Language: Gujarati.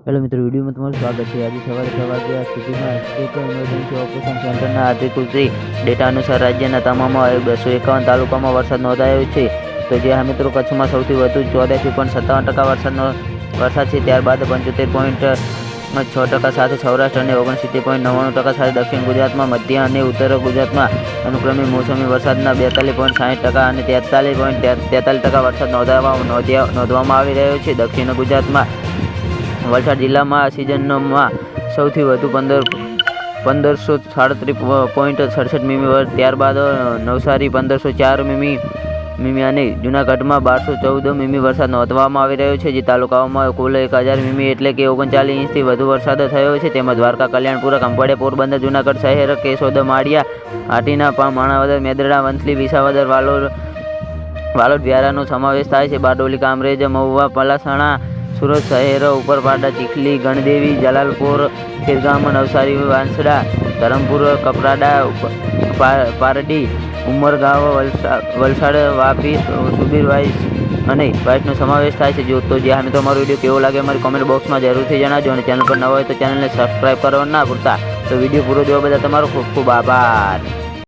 હેલો મિત્રો, વિડીયોમાં તમારું સ્વાગત છે। આજે સવારે 6 વાગ્યા સુધીમાં સ્ટેટ ઇમરજન્સી ઓપરેશન સેન્ટરના અધિકૃત ડેટા અનુસાર રાજ્યના તમામ 251 તાલુકામાં વરસાદ નોંધાયો છે। તો જે હા મિત્રો, કચ્છમાં સૌથી વધુ 14.57% વરસાદ છે। ત્યારબાદ 75.6% સાથે સૌરાષ્ટ્ર અને 69.99% સાથે દક્ષિણ ગુજરાતમાં, મધ્ય અને ઉત્તર ગુજરાતમાં અનુક્રમે મોસમી વરસાદના 42.60% અને 43.43% વરસાદ નોંધવામાં આવી રહ્યો છે। દક્ષિણ ગુજરાતમાં વલસાડ જિલ્લામાં આ સિઝનમાં સૌથી વધુ 1537.67 મીમી, ત્યારબાદ નવસારી 1504 મીમી અને જૂનાગઢમાં 1214 મીમી વરસાદ નોંધવામાં આવી રહ્યો છે। જે તાલુકાઓમાં કુલ 1000 મીમી એટલે કે 39 ઇંચથી વધુ વરસાદ થયો છે। તેમાં દ્વારકા, કલ્યાણપુર, ખંભાળિયા, પોરબંદર, જૂનાગઢ શહેર, કેશોદ, માળિયા, હાટીના, માણાવદર, મેદરડા, વંથલી, વિસાવદર, વાલોડ, વ્યારાનો સમાવેશ થાય છે। બારડોલી, કામરેજ, મહુવા, પલાસણા, સુરત શહેર, ઉપરપાડા, ચીખલી, ગણદેવી, જલાલપોર, ખેરગામ, નવસારી, વાંસદા, ધરમપુર, કપરાડા, પારડી, ઉમરગાંવ, વલસાડ, વાપી, સુબીરવાઈસ અને વાઇસનો સમાવેશ થાય છે। તો જે હા મિત્રો, અમારો વિડીયો કેવો લાગે અમારી કોમેન્ટ બોક્સમાં જરૂરથી જણાવજો અને ચેનલ પર નવા હોય તો ચેનલને સબસ્ક્રાઈબ કરવા ના ભૂલતા। તો વિડીયો પૂરો જોવા બદલ તમારો ખૂબ ખૂબ આભાર।